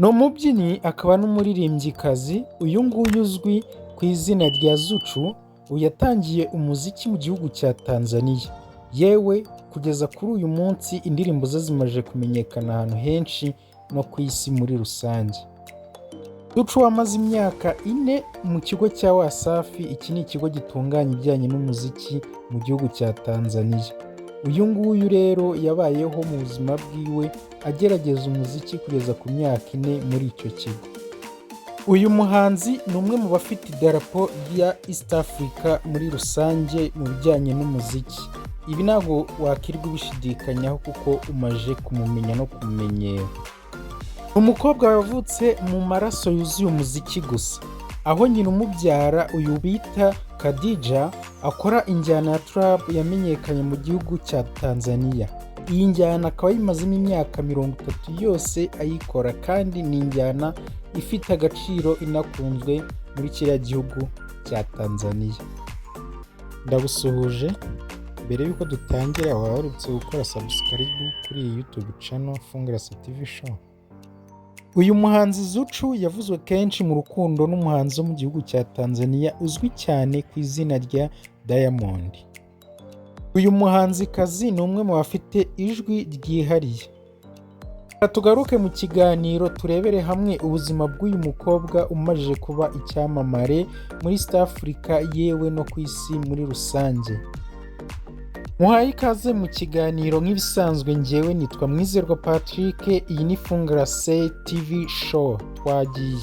ni umubyinnyi akaba n'umuririmbyikazi. Uyu nguyu uzwi ku izina rya Zuchu, uyu yatangiye umuziki mu gihugu cya Tanzania. Yewe kugeza kuri uyu munsi indirimbo ze zimaze kumenyekana ahantu henshi no ku isi muri rusange. Zuchu wamaze imyaka 4 mu kigo cya Wasafi. Iki ni ikigo gitunganya ibijyanye n'umuziki mu gihugu cya Tanzania. Uyu nguyu rero yabayeho mu buzima bwiwe agerageza umuziki kugeza ku myaka 4 muri icyo kigo. Uyu muhanzi ni umwe mu bafite idarapo rya East Africa muri rusange mu bijyanye n'umuziki. Ibi ntabwo wakirwa ubishidikanyaho kuko umaje kumumenya no kumumenyera. Umukobwa wavutse mu maraso yuzuye umuziki gusa, aho nyina umubyara uyu bita Khadija akora injyana ya trap yamenyekanye mu gihugu cya Tanzania. Iyi njyana akaba yimazemo imyaka 30 yose ayikora, kandi ni injyana ifite agaciro inakunzwe muri kiriya gihugu cya Tanzania. Ndagusuhuje. Mbere yuko dutangira wabarutse gukora subscribe kuri iyi YouTube channel Fungarase TV show. Uyu muhanzi Zuchu yavuzwe kenshi mu rukundo n'umuhanzi wo mu gihugu cya Tanzania uzwi cyane ku izina rya Diamond. Uyu muhanzi kazi ni umwe mu bafite ijwi ryihariye. Tugaruke mu kiganiro turebere hamwe ubuzima bw'uyu mukobwa umaze kuba icyamamare muri East Africa yewe no ku isi muri rusange. Muhaye ikaze mu kiganiro nk'ibisanzwe. Njyewe nitwa Mwizerwa Patrick, iyi ni Fungarase TV show. Twagiye.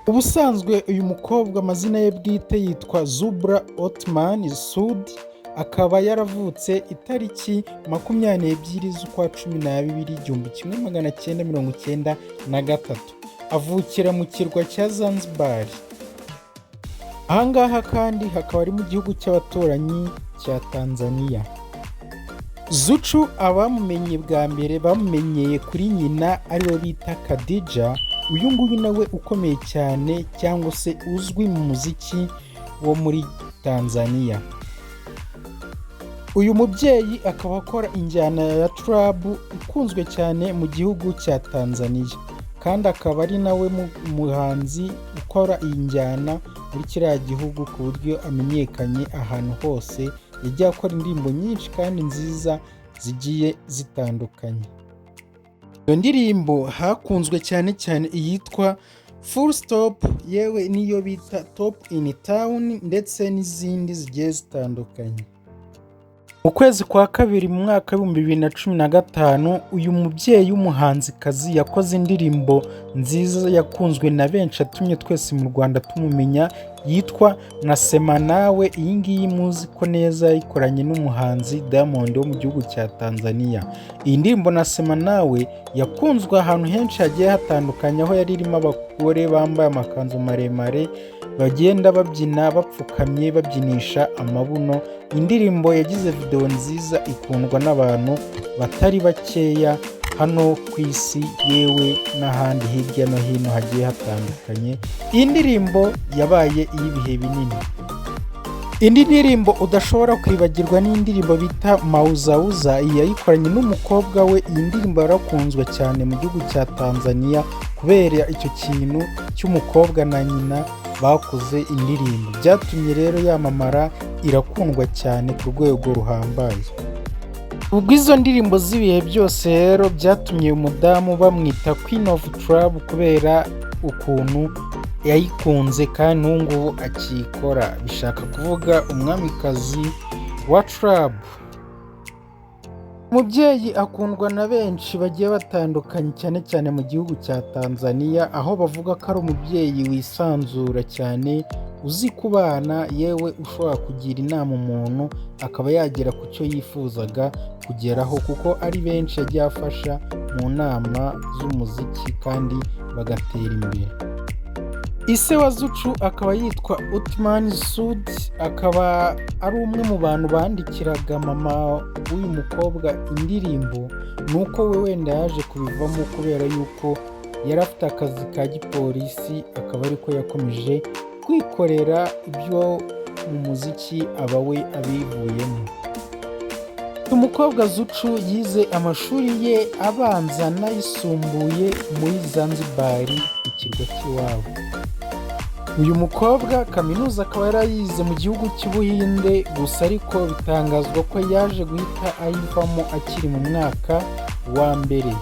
Ubusanzwe uyu mukobwa amazina ye bwite yitwa Zubra Othman Sud, akaba yaravutse itariki 22 z'ukwa 12 1993. Avukira mu kirwa cya Zanzibar. Ahangaha kandi hakaba ari mu gihugu cy'abaturanyi cya Tanzania. Zuchu abamumenye bwa mbere bamumenyeye kuri nyina ariwe bita Khadija. Uyu nguyu nawe ukomeye cyane cyangwa se uzwi mu muziki wo muri Tanzania. Uyu mubyeyi akaba akora injyana ya trap ikunzwe cyane mu gihugu cya Tanzania, kandi akaba ari nawe muhanzi ukora iyi njyana muri kiriya gihugu ku buryo amenyekanye ahantu hose. Yagiye akora indirimbo nyinshi kandi nziza zigiye zitandukanye. Iyo ndirimbo hakunzwe cyane cyane iyitwa Full Stop, yewe niyo bita Top in Town, ndetse n'izindi zigiye zitandukanye. Mu kwezi kwa kabiri mu mwaka 2015 uyu mubyeyi w'umuhanzikazi yakoze indirimbo nziza yakunzwe na benshi, atumye twese mu Rwanda tumumenya, yitwa Nasema Nawe. Iyi ngiyi muzi ko neza yayikoranye n'umuhanzi Diamond wo mu gihugu cya Tanzania. Iyi ndirimbo Nasema Nawe yakunzwe ahantu henshi hagiye hatandukanye, aho yari irimo abagore bambaye amakanzu maremare bagenda babyina bapfukamye babyinisha amabuno. Indirimbo yagize video nziza ikundwa n'abantu batari bakeya hano ku isi yewe n'ahandi hirya no hino hagiye hatandukanye. Iyi ndirimbo yabaye iy'ibihe binini. Indi ndirimbo udashobora kwibagirwa ni indirimbo bita Mauzauza. Iyi yayikoranye n'umukobwa we. Iyi ndirimbo yarakunzwe cyane mu gihugu cya Tanzania kubera icyo kintu cy'umukobwa na nyina bakoze indirimbo, byatumye rero yamamara, irakundwa cyane ku rwego ruhambaye. Ubwo izo ndirimbo z'ibihe byose rero byatumye umudamu bamwita Queen of Trap kubera ukuntu yayikunze, kandi n'ubu ngubu akikora. Bishaka kuvuga umwamikazi wa trap. Umubyeyi akundwa na benshi bagiye batandukanye, cyane cyane mu gihugu cya Tanzania, aho bavuga ko ari umubyeyi wisanzura cyane, uzi kubana, yewe ushobora kugira inama umuntu akaba yagera ku cyo yifuzaga kugeraho, kuko ari benshi yagiye afasha mu nama z'umuziki kandi bagatera imbere. Ise wa Zuchu akaba yitwa Othman Sud, akaba ari umwe mu bantu bandikiraga mama w'uyu mukobwa indirimbo. Nuko we wenda yaje kubivamo kubera yuko yari afite akazi ka gipolisi, akaba ariko yakomeje kwikorera ibyo mu muziki aba we abivuyemo. umukobwa Zucu yize amashuri ye abanza n'ayisumbuye muri Zanzibar ku kirwa cy'iwabo. Uyu mukobwa kaminuza akaba yarayize mu gihugu cy'Ubuhinde, gusa ariko bitangazwa ko yaje guhita ayivamo akiri mu mwaka wa mbere.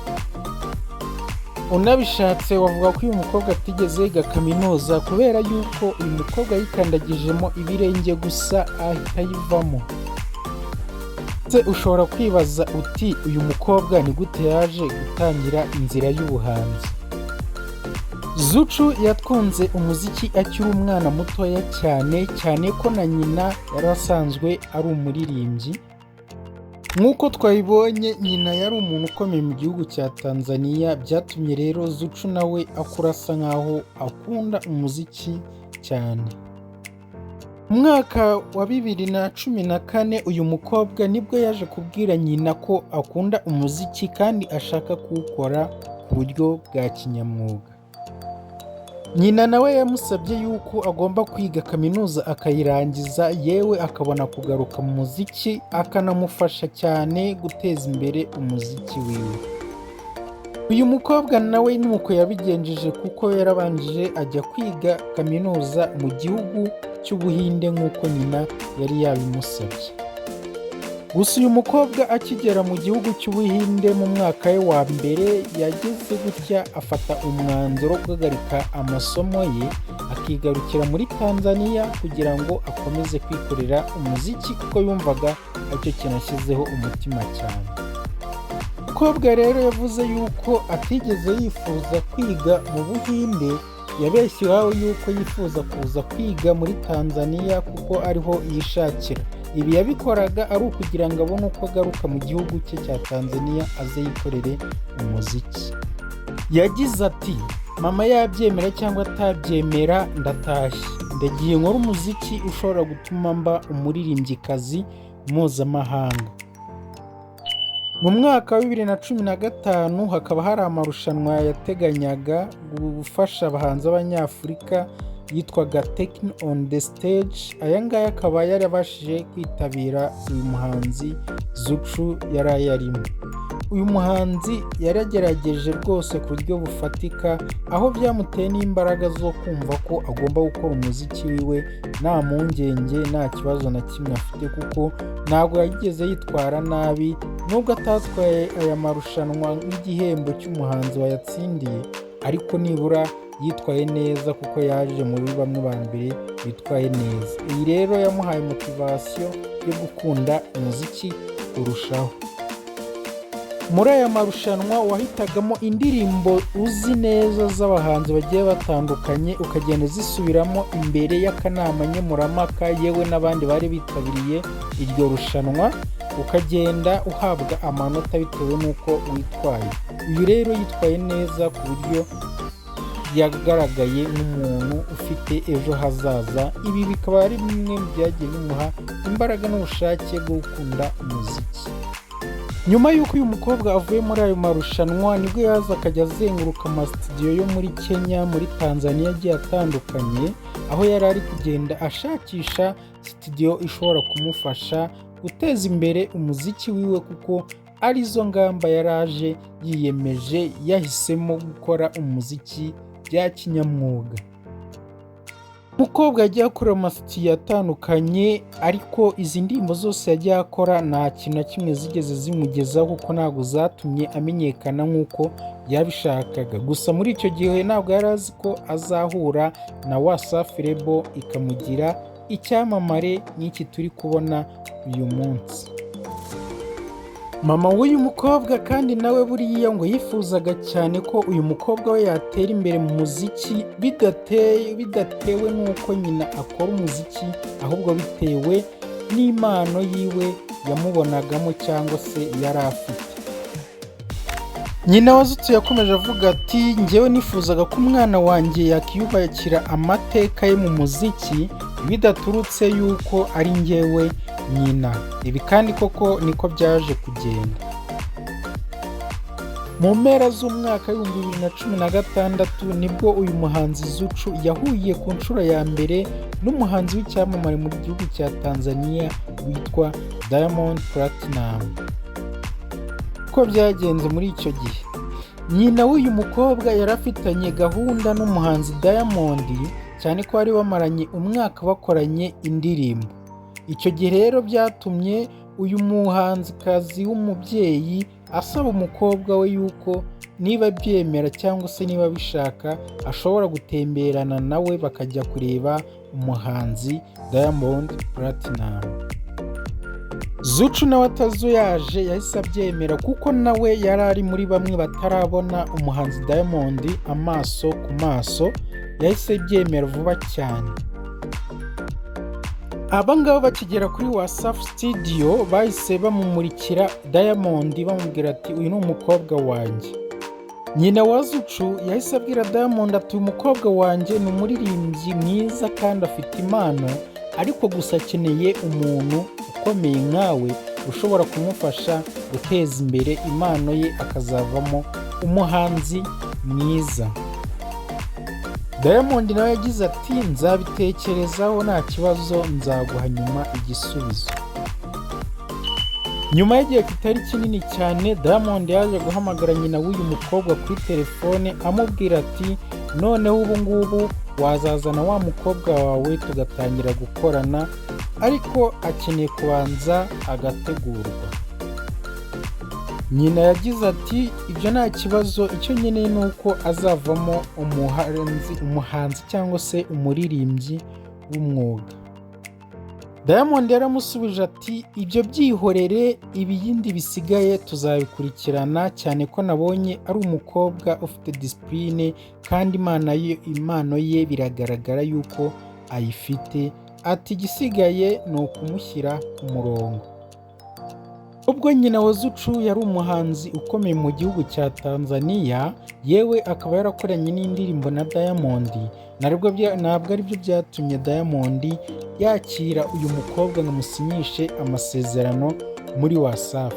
Unabishatse wavuga ko uyu mukobwa atigeze yiga kaminuza kubera yuko uyu mukobwa yikandagijemo ibirenge gusa ahita ayivamo. Ushobora kwibaza uti uyu mukobwa ni gute yaje gutangira inzira y'ubuhanzi? Zucu yakunze umuziki akiri umwana mutoya cyane ko na nyina yari asanzwe ari umuririmbyi. Nk'uko twabibonye, nyina yari umuntu ukomeye mu gihugu cya Tanzania, byatumye rero Zucu nawe akura asa nkaho akunda umuziki cyane. Mu mwaka wa 2014 uyu mukobwa nibwo yaje kubwira nyina ko akunda umuziki kandi ashaka kuwukora ku buryo bwa kinyamwuga. Nyina nawe yamusabye yuko agomba kwiga kaminuza akayirangiza, yewe akabona kugaruka mu muziki, akanamufasha cyane guteza imbere umuziki wiwe. Uyu mukobwa nawe nuko yabigenjeje kuko yarabanjije ajya kwiga kaminuza mu gihugu cy'Ubuhinde nk'uko nyina yari yabimusabye. Gusa uyu mukobwa akigera mu gihugu cy'Ubuhinde mu mwaka we wa mbere, yageze gutya afata umwanzuro wo guhagarika amasomo ye akigarukira muri Tanzania kugira ngo akomeze kwikorera umuziki kuko yumvaga aricyo kintu ashyizeho umutima cyane. Umukobwa rero yavuze yuko atigeze yifuza kwiga mu Buhinde, yabeshyeho yuko yifuza kuza kwiga muri Tanzania kuko ariho yishakira. Ibi yabikoraga ari ukugira ngo abone uko agaruka mu gihugu cye cya Tanzania aze yikorere umuziki. Yagize ati, mama yabyemera cyangwa atabyemera ndatashye, ndagiye nkora umuziki ushobora gutuma mba umuririmbyikazi mpuzamahanga. Mu mwaka wa 2015 hakaba hari amarushanwa yateganyaga gufasha abahanzi b'Abanyafurika yitwaga Techno on the Stage. Aya ngaya akaba yarabashije kwitabira uyu muhanzi Zucu yari ayarimo. Uyu muhanzi yaragerageje rwose ku buryo bufatika, aho byamuteye n'imbaraga zo kumva ko agomba gukora umuziki wiwe nta mpungenge, nta kibazo na kimwe afite, kuko ntabwo yageze yitwara nabi. Nubwo atatwaye aya marushanwa nk'igihembo cy'umuhanzi wayatsindiye, ariko nibura yitwaye neza kuko yaje muri bamwe ba mbere bitwaye neza. Iyi rero yamuhaye motivasiyo yo gukunda umuziki kurushaho. Muri aya marushanwa wahitagamo indirimbo uzi neza z'abahanzi bagiye batandukanye, ukagenda uzisubiramo imbere y'akanama nkemurampaka yewe n'abandi bari bitabiriye iryo rushanwa, ukagenda uhabwa amanota bitewe n'uko witwaye. Uyu rero yitwaye neza ku buryo yagaragaye nk'umuntu ufite ejo hazaza. Ibi bikaba ari bimwe mu byagiye bimuha imbaraga n'ubushake bwo gukunda umuziki. Nyuma y'uko uyu mukobwa avuye muri ayo marushanwa, nibwo yaza akajya azenguruka amasitudiyo yo muri Kenya, muri Tanzania agiye atandukanye, aho yari ari kugenda ashakisha studio ishobora kumufasha guteza imbere umuziki wiwe, kuko arizo ngamba yaraje yiyemeje, yahisemo gukora umuziki bya kinyamwuga. Umukobwa yagiye akora amasitudiyo atandukanye, ariko izi ndirimbo zose yagiye akora nta kintu na kimwe zigeze zimugezaho kuko ntabwo zatumye amenyekana nk'uko yabishakaga. Gusa muri icyo gihe ntabwo yari azi ko azahura na Wasafi Label ikamugira icyamamare nk'iki turi kubona uyu munsi. Mama w'uyu mukobwa kandi nawe buriya ngo yifuzaga cyane ko uyu mukobwa we yatera imbere mu muziki, bidatewe n'uko nyina akora umuziki, ahubwo bitewe n'impano yiwe yamubonagamo cyangwa se yari afite. Nyina wa Zucu yakomeje avuga ati, njyewe nifuzaga ko umwana wanjye yakiyubakira amateka ye mu muziki bidaturutse yuko ari njyewe nyina. Ibi kandi koko niko byaje kugenda. Mu mpera z'umwaka w'ibihumbi 2016 nibwo uyu muhanzi Zuchu yahuye ku nshuro ya mbere n'umuhanzi w'icyamamare mu gihugu cya Tanzania witwa Diamond Platinum. Uko byagenze muri icyo gihe, nyina w'uyu mukobwa yari afitanye gahunda n'umuhanzi Diamond, cyane ko bari bamaranye umwaka bakoranye indirimbo. Icyo gihe rero byatumye uyu muhanzikazi w'umubyeyi asaba umukobwa we yuko niba byemera cyangwa se niba bishaka ashobora gutemberana nawe bakajya kureba umuhanzi Diamond Platinum. Zuchu nawe atazuyaje yahise abyemera kuko nawe yari ari muri bamwe batarabona umuhanzi Diamond amaso ku maso, yahise abyemera vuba cyane. Aba ngaba bakigera kuri Wasafi Studio bahise bamumurikira Diamond bamubwira ati uyu ni umukobwa wanjye. Nyina wa Zuchu yahise abwira Diamond ati uyu mukobwa wanjye ni umuririmbyi mwiza kandi afite impano, ariko gusa akeneye umuntu ukomeye nkawe ushobora kumufasha guteza imbere impano ye akazavamo umuhanzi mwiza. Diamond nawe yagize ati nzabitekerezaho nta kibazo, nzaguha nyuma igisubizo. Nyuma y'igihe kitari kinini cyane Diamond yaje guhamagara nyina w'uyu mukobwa kuri telefone amubwira ati noneho ubu ngubu wazazana wa mukobwa wawe tugatangira gukorana, ariko akeneye kubanza agategurwa. Nyina yagize ati ibyo nta kibazo, icyo nkeneye ni uko azavamo umuhanzi cyangwa se umuririmbyi w'umwuga. Diamond yaramusubije ati ibyo byihorere, ibindi bisigaye tuzabikurikirana, cyane ko nabonye ari umukobwa ufite disipurine kandi impano ye biragaragara yuko ayifite, ati igisigaye ni ukumushyira ku murongo. Ubwo nyina wa Zuchu yari umuhanzi ukomeye mu gihugu cya Tanzania, yewe akaba yarakoranye n'indirimbo na Diamond, ntabwo ari byo byatumye Diamond yakira uyu mukobwa ngo amusinyishe amasezerano muri Wasafi.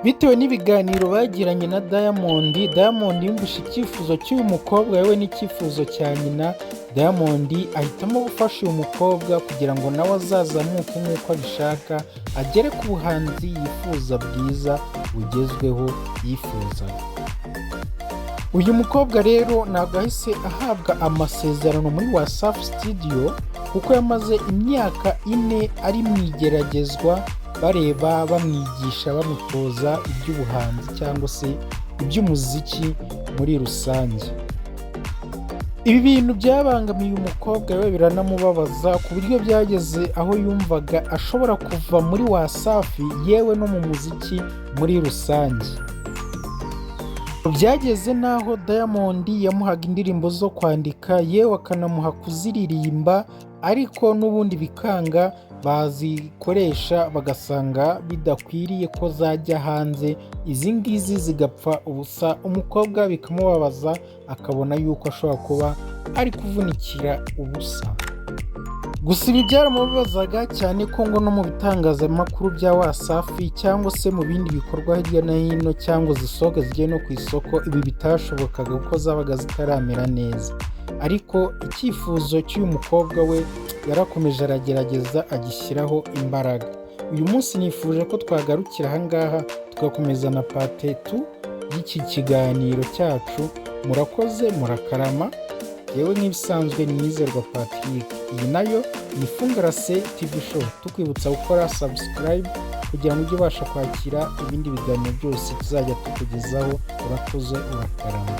Bitewe n'ibiganiro bagiranye na Diamond yumvise icyifuzo cy'uyu mukobwa yewe n'icyifuzo cya nyina. Diamond ahitamo gufasha uyu mukobwa kugira ngo nawe azazamuke nk'uko abishaka, agere ku buhanzi yifuza bwiza bugezweho yifuza. Uyu mukobwa rero ntabwo ahise ahabwa amasezerano muri Wasafi Studio kuko yamaze imyaka 4 ari mu igeragezwa, bareba bamwigisha bamutoza iby'ubuhanzi cyangwa se iby'umuziki muri rusange. Ibi bintu byabangamiye umukobwa we biranamubabaza ku buryo byageze aho yumvaga ashobora kuva muri Wasafi yewe no mu muziki muri rusange. Byageze naho Diamond yamuhaga indirimbo zo kwandika yewe akanamuha kuziririmba, ariko n'ubundi bikanga, bazikoresha bagasanga bidakwiriye ko zajya hanze, izi ngizi zigapfa ubusa. Umukobwa bikamubabaza akabona yuko ashobora kuba ari kuvunikira ubusa. Gusa ibi byaramubabazaga cyane ko ngo no mu bitangazamakuru bya Wasafi cyangwa se mu bindi bikorwa hirya no hino cyangwa zisohoka zigiye no ku isoko, ibi bitashobokaga kuko zabaga zitaramera neza. Ariko icyifuzo cy'uyu mukobwa we yarakomeje aragerageza agishyiraho imbaraga. Uyu munsi nifuje ko twagarukira aha ngaha tugakomeza na part 2 y'iki kiganiro cyacu. Murakoze, murakarama. Yewe nk'ibisanzwe ni Mwizerwa Patrick. Iyi nayo ni Fungarase TV show, tukwibutsa gukora subscribe kugira ngo ujye ubasha kwakira ibindi biganiro byose tuzajya tukugezaho. Urakoze, urakarama.